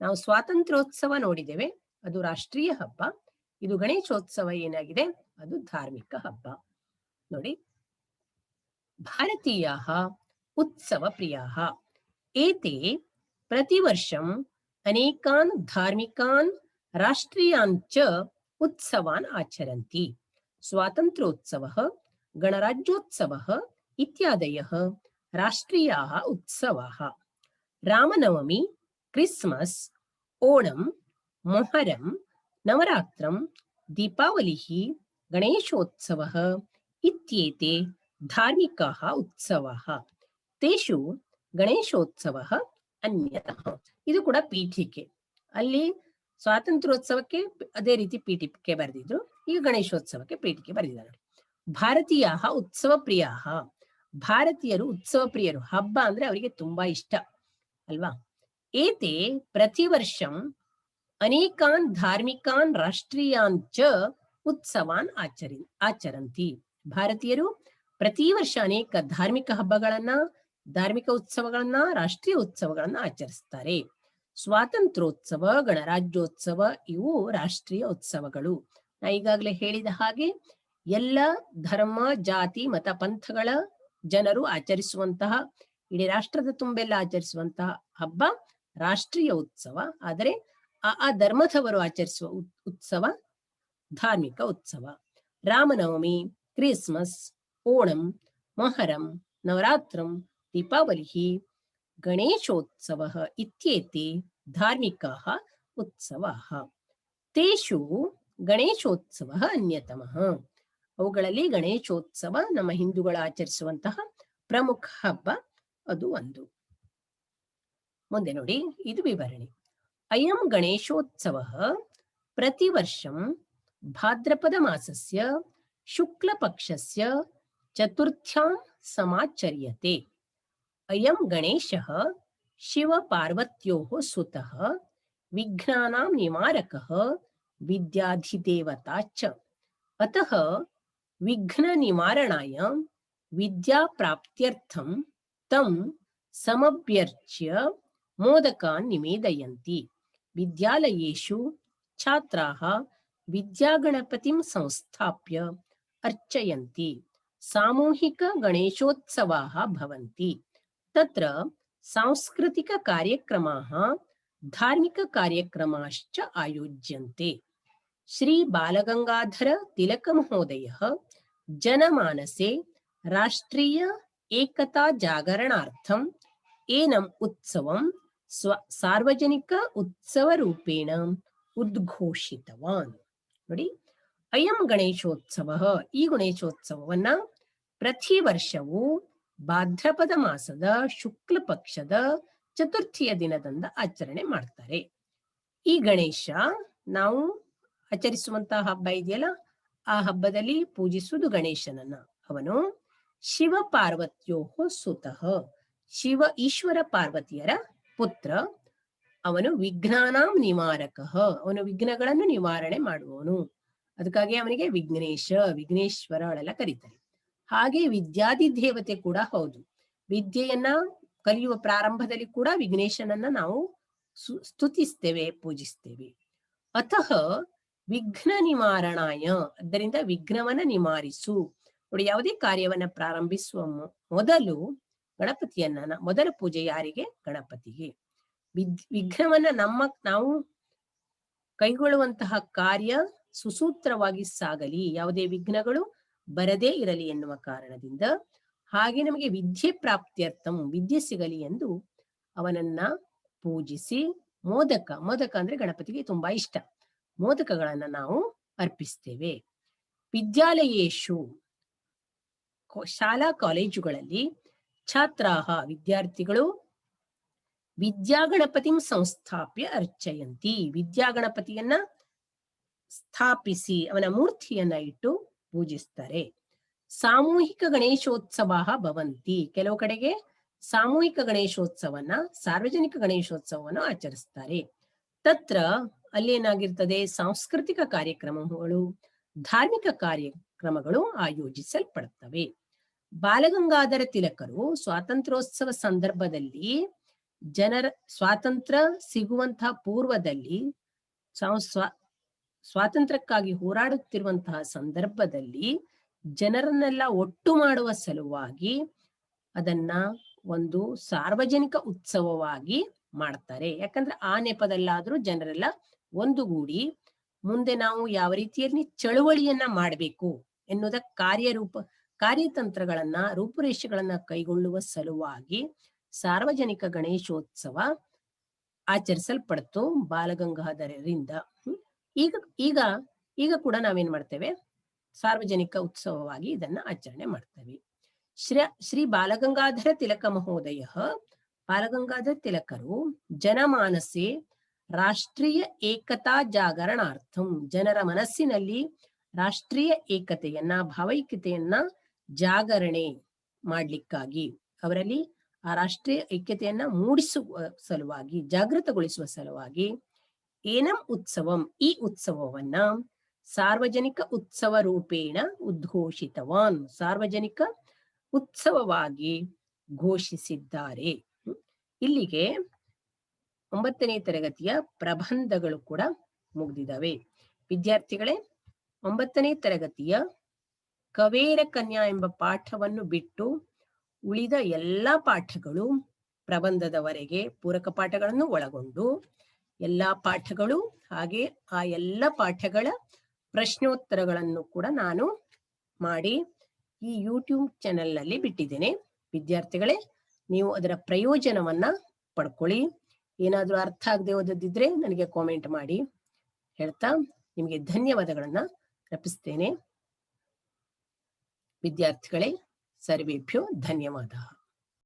S1: ನಾವು ಸ್ವಾತಂತ್ರ್ಯೋತ್ಸವ ನೋಡಿದ್ದೇವೆ, ಅದು ರಾಷ್ಟ್ರೀಯ ಹಬ್ಬ. ಇದು ಗಣೇಶೋತ್ಸವ ಏನಾಗಿದೆ? ಅದು ಧಾರ್ಮಿಕ ಹಬ್ಬ. ನೋಡಿ, ಭಾರತೀಯಾಃ ಉತ್ಸವ ಪ್ರಿಯಾಃ ಏತೆ ಪ್ರತಿವರ್ಷಂ ಅನೇಕಾನ್ ಧಾರ್ಮಿಕಾನ್ ರಾಷ್ಟ್ರೀಯಾನ್ ಚ ಉತ್ಸವಾನ್ ಆಚರಂತಿ. ಸ್ವಾತಂತ್ರ್ಯೋತ್ಸವಃ, ಗಣರಾಜ್ಯೋತ್ಸವಃ ಇತ್ಯಾದಯಃ ರಾಷ್ಟ್ರೀಯಾಃ ಉತ್ಸವಾಃ. ರಾಮನವಮಿ, ಕ್ರಿಸ್ಮಸ್, ಓಣಂ, ಮೊಹರಂ, ನವರಾತ್ರಂ, ದೀಪಾವಳಿಃ, ಗಣೇಶೋತ್ಸವಃ ಇತ್ಯೇತೆ ಧಾರ್ಮಿಕಾಃ ಉತ್ಸವಾಃ. ತೇಷು ಗಣೇಶೋತ್ಸವಃ ಅನ್ಯತಃ. ಇದು ಕೂಡ ಪೀಠಿಕೆ. ಅಲ್ಲಿ ಸ್ವಾತಂತ್ರ್ಯೋತ್ಸವಕ್ಕೆ ಅದೇ ರೀತಿ ಪೀಠಿಕೆ ಬರೆದಿದ್ರು, ಈಗ ಗಣೇಶೋತ್ಸವಕ್ಕೆ ಪೀಠಿಕೆ ಬರೆದಿದ್ದಾರೆ. ಭಾರತೀಯಾಃ ಉತ್ಸವ ಪ್ರಿಯಾಃ. ಭಾರತೀಯರು ಉತ್ಸವ ಪ್ರಿಯರು. ಹಬ್ಬ ಅಂದ್ರೆ ಅವರಿಗೆ ತುಂಬಾ ಇಷ್ಟ ಅಲ್ವಾ? ಏತೆ ಪ್ರತಿ ವರ್ಷಂ ಅನೇಕಾನ್ ಧಾರ್ಮಿಕಾನ್ ರಾಷ್ಟ್ರೀಯಾನ್ ಚ ಉತ್ಸವಾನ್ ಆಚರಂತಿ. ಭಾರತೀಯರು ಪ್ರತಿ ವರ್ಷ ಅನೇಕ ಧಾರ್ಮಿಕ ಹಬ್ಬಗಳನ್ನ, ಧಾರ್ಮಿಕ ಉತ್ಸವಗಳನ್ನ, ರಾಷ್ಟ್ರೀಯ ಉತ್ಸವಗಳನ್ನ ಆಚರಿಸ್ತಾರೆ. ಸ್ವಾತಂತ್ರ್ಯೋತ್ಸವ, ಗಣರಾಜ್ಯೋತ್ಸವ ಇವು ರಾಷ್ಟ್ರೀಯ ಉತ್ಸವಗಳು. ನಾ ಈಗಾಗಲೇ ಹೇಳಿದ ಹಾಗೆ ಎಲ್ಲ ಧರ್ಮ, ಜಾತಿ, ಮತ, ಪಂಥಗಳ ಜನರು ಆಚರಿಸುವಂತಹ, ಇಡೀ ರಾಷ್ಟ್ರದ ತುಂಬೆಲ್ಲ ಆಚರಿಸುವಂತಹ ಹಬ್ಬ ರಾಷ್ಟ್ರೀಯ ಉತ್ಸವ. ಆದರೆ ಆ ಧರ್ಮದವರು ಆಚರಿಸುವ ಉತ್ಸವ ಧಾರ್ಮಿಕ ಉತ್ಸವ. ರಾಮನವಮಿ, ಕ್ರಿಸ್ಮಸ್, ಓಣಂ, ಮೊಹರಂ, ನವರಾತ್ರಂ, ದೀಪಾವಳಿಃ, ಗಣೇಶೋತ್ಸವಃ ಇತ್ಯೇತೆ ಧಾರ್ಮಿಕಾಃ ಉತ್ಸವಾಃ. ತೇಷು ಗಣೇಶೋತ್ಸವಃ ಅನ್ಯತಮಃ. ಅವುಗಳಲ್ಲಿ ಗಣೇಶೋತ್ಸವ ನಮ್ಮ ಹಿಂದೂಗಳು ಆಚರಿಸುವಂತಹ ಪ್ರಮುಖ ಹಬ್ಬ, ಅದು ಒಂದು. ಮುಂದೆ ನೋಡಿ, ಇದು ವಿವರಣೆ. ಅಯಂ ಗಣೇಶೋತ್ಸವಃ ಪ್ರತಿವರ್ಷಂ ಭಾದ್ರಪದ ಮಾಸಸ್ಯ ಶುಕ್ಲಪಕ್ಷಸ್ಯ ಚತುರ್ಥ್ಯಾಂ ಸಮಾಚರ್ಯತೆ. ಅಯಂ ಗಣೇಶಃ ಶಿವಪಾರ್ವತ್ಯೋಃ ಸುತಃ ವಿಘ್ನಾನಾಂ ನಿವಾರಕಃ ವಿದ್ಯಾಧಿದೇವತಾ ಚ. ಅತಃ ವಿಘ್ನ ನಿವಾರಣಾಯ ವಿದ್ಯಾಪ್ರಾಪ್ತ್ಯರ್ಥಂ ತಂ ಸಮಭ್ಯರ್ಚ್ಯ ಮೋದಕಾನ್ ನಿವೇದಯಂತಿ. ವಿದ್ಯಾಲಯೇಷು ಛಾತ್ರಾಃ ವಿದ್ಯಾಗಣಪತಿಂ ಸಂಸ್ಥಾಪ್ಯ ಅರ್ಚಯಂತಿ. ಸಾಮೂಹಿಕ ಗಣೇಶೋತ್ಸವಾಃ ಭವಂತಿ. ತತ್ರ ಸಾಂಸ್ಕೃತಿಕ ಕಾರ್ಯಕ್ರಮಾಃ ಧಾರ್ಮಿಕ ಕಾರ್ಯಕ್ರಮಾಶ್ಚ ಆಯೋಜ್ಯಂತೆ. ಶ್ರೀ ಬಾಲಗಂಗಾಧರ ತಿಲಕ ಮಹೋದಯಃ ಜನಮಾನಸೆ ರಾಷ್ಟ್ರೀಯ ಏಕತಾ ಜಾಗರಣಾರ್ಥಂ ಏನಂ ಉತ್ಸವಂ ಸಾರ್ವಜನಿಕ ಉತ್ಸವ ರೂಪೇಣ ಉದ್ಘೋಷಿತವಾನ್. ನೋಡಿ, ಅಯಂ ಗಣೇಶೋತ್ಸವ, ಈ ಗಣೇಶೋತ್ಸವವನ್ನ ಪ್ರತಿ ವರ್ಷವೂ ಭಾದ್ರಪದ ಮಾಸದ ಶುಕ್ಲ ಪಕ್ಷದ ಚತುರ್ಥಿಯ ದಿನದಂದು ಆಚರಣೆ ಮಾಡ್ತಾರೆ. ಈ ಗಣೇಶ ನಾವು ಆಚರಿಸುವಂತಹ ಹಬ್ಬ ಇದೆಯಲ್ಲ, ಆ ಹಬ್ಬದಲ್ಲಿ ಪೂಜಿಸುವುದು ಗಣೇಶನನ್ನ. ಅವನು ಶಿವ ಪಾರ್ವತ್ಯೋಃ ಸುತಃ, ಶಿವ ಈಶ್ವರ ಪಾರ್ವತಿಯರ ಪುತ್ರ. ಅವನು ವಿಘ್ನಾನಾಂ ನಿವಾರಕಃ, ಅವನು ವಿಘ್ನಗಳನ್ನು ನಿವಾರಣೆ ಮಾಡುವವನು. ಅದಕ್ಕಾಗಿ ಅವನಿಗೆ ವಿಘ್ನೇಶ, ವಿಘ್ನೇಶ್ವರಗಳೆಲ್ಲ ಕರೀತಾರೆ. ಹಾಗೆ ವಿದ್ಯಾದಿ ದೇವತೆ ಕೂಡ ಹೌದು. ವಿದ್ಯೆಯನ್ನ ಕಲಿಯುವ ಪ್ರಾರಂಭದಲ್ಲಿ ಕೂಡ ವಿಘ್ನೇಶನನ್ನ ನಾವು ಸ್ತುತಿಸ್ತೇವೆ, ಪೂಜಿಸ್ತೇವೆ. ಅತಃ ವಿಘ್ನ ನಿವಾರಣಾಯ, ಆದ್ದರಿಂದ ವಿಘ್ನವನ್ನ ನಿವಾರಿಸು. ನೋಡಿ, ಯಾವುದೇ ಕಾರ್ಯವನ್ನ ಪ್ರಾರಂಭಿಸುವ ಮೊದಲು ಗಣಪತಿಯನ್ನ, ಮೊದಲ ಪೂಜೆ ಯಾರಿಗೆ? ಗಣಪತಿಗೆ. ವಿಘ್ನವನ್ನ ನಾವು ಕೈಗೊಳ್ಳುವಂತಹ ಕಾರ್ಯ ಸುಸೂತ್ರವಾಗಿ ಸಾಗಲಿ, ಯಾವುದೇ ವಿಘ್ನಗಳು ಬರದೇ ಇರಲಿ ಎನ್ನುವ ಕಾರಣದಿಂದ, ಹಾಗೆ ನಮಗೆ ವಿದ್ಯೆ ಪ್ರಾಪ್ತ್ಯರ್ಥಂ, ವಿದ್ಯೆ ಸಿಗಲಿ ಎಂದು ಅವನನ್ನ ಪೂಜಿಸಿ ಮೋದಕ ಅಂದ್ರೆ ಗಣಪತಿಗೆ ತುಂಬಾ ಇಷ್ಟ, ಮೋದಕಗಳನ್ನ ನಾವು ಅರ್ಪಿಸ್ತೇವೆ. ವಿದ್ಯಾಲಯೇಶು, ಶಾಲಾ ಕಾಲೇಜುಗಳಲ್ಲಿ ಛಾತ್ರಾಹ, ವಿದ್ಯಾರ್ಥಿಗಳು ವಿದ್ಯಾಗಣಪತಿಂ ಸಂಸ್ಥಾಪ್ಯ ಅರ್ಚಯಂತಿ, ವಿದ್ಯಾಗಣಪತಿಯನ್ನ ಸ್ಥಾಪಿಸಿ ಅವನ ಮೂರ್ತಿಯನ್ನ ಇಟ್ಟು ಪೂಜಿಸ್ತಾರೆ. ಸಾಮೂಹಿಕ ಗಣೇಶೋತ್ಸವ ಭವಂತಿ, ಕೆಲವು ಕಡೆಗೆ ಸಾಮೂಹಿಕ ಗಣೇಶೋತ್ಸವನ್ನ, ಸಾರ್ವಜನಿಕ ಗಣೇಶೋತ್ಸವವನ್ನು ಆಚರಿಸ್ತಾರೆ. ತತ್ರ ಅಲ್ಲೇನಾಗಿರ್ತದೆ? ಸಾಂಸ್ಕೃತಿಕ ಕಾರ್ಯಕ್ರಮಗಳು, ಧಾರ್ಮಿಕ ಕಾರ್ಯಕ್ರಮಗಳು ಆಯೋಜಿಸಲ್ಪಡುತ್ತವೆ. ಬಾಲಗಂಗಾಧರ ತಿಲಕರು ಸ್ವಾತಂತ್ರ್ಯೋತ್ಸವ ಸಂದರ್ಭದಲ್ಲಿ, ಜನರ ಸ್ವಾತಂತ್ರ್ಯ ಸಿಗುವಂತಹ ಪೂರ್ವದಲ್ಲಿ, ಸ್ವಾತಂತ್ರ್ಯಕ್ಕಾಗಿ ಹೋರಾಡುತ್ತಿರುವಂತಹ ಸಂದರ್ಭದಲ್ಲಿ ಜನರನ್ನೆಲ್ಲ ಒಟ್ಟು ಮಾಡುವ ಸಲುವಾಗಿ ಅದನ್ನ ಒಂದು ಸಾರ್ವಜನಿಕ ಉತ್ಸವವಾಗಿ ಮಾಡ್ತಾರೆ. ಯಾಕಂದ್ರೆ ಆ ನೆಪದಲ್ಲಾದ್ರೂ ಜನರೆಲ್ಲ ಒಂದುಗೂಡಿ ಮುಂದೆ ನಾವು ಯಾವ ರೀತಿಯಲ್ಲಿ ಚಳುವಳಿಯನ್ನ ಮಾಡಬೇಕು ಎನ್ನುವುದ ಕಾರ್ಯತಂತ್ರಗಳನ್ನ, ರೂಪುರೇಷೆಗಳನ್ನ ಕೈಗೊಳ್ಳುವ ಸಲುವಾಗಿ ಸಾರ್ವಜನಿಕ ಗಣೇಶೋತ್ಸವ ಆಚರಿಸಲ್ಪಡ್ತು ಬಾಲಗಂಗಾಧರರಿಂದ. ಈಗ ಕೂಡ ನಾವೇನ್ ಮಾಡ್ತೇವೆ? ಸಾರ್ವಜನಿಕ ಉತ್ಸವವಾಗಿ ಇದನ್ನ ಆಚರಣೆ ಮಾಡ್ತೇವೆ. ಶ್ರೀ ಬಾಲಗಂಗಾಧರ ತಿಲಕ ಮಹೋದಯ, ಬಾಲಗಂಗಾಧರ ತಿಲಕರು ಜನಮಾನಸೆ ರಾಷ್ಟ್ರೀಯ ಏಕತಾ ಜಾಗರಣಾರ್ಥಂ, ಜನರ ಮನಸ್ಸಿನಲ್ಲಿ ರಾಷ್ಟ್ರೀಯ ಏಕತೆಯನ್ನ, ಭಾವೈಕ್ಯತೆಯನ್ನ ಜಾಗರಣೆ ಮಾಡ್ಲಿಕ್ಕಾಗಿ, ಅವರಲ್ಲಿ ಆ ರಾಷ್ಟ್ರೀಯ ಐಕ್ಯತೆಯನ್ನ ಮೂಡಿಸುವ ಸಲುವಾಗಿ, ಜಾಗೃತಗೊಳಿಸುವ ಸಲುವಾಗಿ ಏನಂ ಉತ್ಸವಂ, ಈ ಉತ್ಸವವನ್ನ ಸಾರ್ವಜನಿಕ ಉತ್ಸವ ರೂಪೇಣ ಉದ್ಘೋಷಿತವಾನ್. ಸಾರ್ವಜನಿಕ ಉತ್ಸವವಾಗಿ ಘೋಷಿಸಿದ್ದಾರೆ. ಇಲ್ಲಿಗೆ 9ನೇ ತರಗತಿಯ ಪ್ರಬಂಧಗಳು ಕೂಡ ಮುಗಿದಿದ್ದಾವೆ. ವಿದ್ಯಾರ್ಥಿಗಳೇ, 9ನೇ ತರಗತಿಯ ಕವೇರ ಕನ್ಯಾ ಎಂಬ ಪಾಠವನ್ನು ಬಿಟ್ಟು ಉಳಿದ ಎಲ್ಲಾ ಪಾಠಗಳು ಪ್ರಬಂಧದವರೆಗೆ ಪೂರಕ ಪಾಠಗಳನ್ನು ಒಳಗೊಂಡು ಎಲ್ಲಾ ಪಾಠಗಳು ಹಾಗೆ ಆ ಎಲ್ಲ ಪಾಠಗಳ ಪ್ರಶ್ನೋತ್ತರಗಳನ್ನು ಕೂಡ ನಾನು ಮಾಡಿ ಈ ಯೂಟ್ಯೂಬ್ ಚಾನೆಲ್ ನಲ್ಲಿ ಬಿಟ್ಟಿದ್ದೇನೆ. ವಿದ್ಯಾರ್ಥಿಗಳೇ, ನೀವು ಅದರ ಪ್ರಯೋಜನವನ್ನ ಪಡ್ಕೊಳ್ಳಿ. ಏನಾದ್ರೂ ಅರ್ಥ ಆಗದೆ ಓದದಿದ್ರೆ ನನಗೆ ಕಾಮೆಂಟ್ ಮಾಡಿ ಹೇಳ್ತಾ ನಿಮಗೆ ಧನ್ಯವಾದಗಳನ್ನ ಅರ್ಪಿಸ್ತೇನೆ. ವಿದ್ಯಾರ್ಥಿಗಳೇ, ಸರ್ವೇಭ್ಯೋ ಧನ್ಯವಾದ.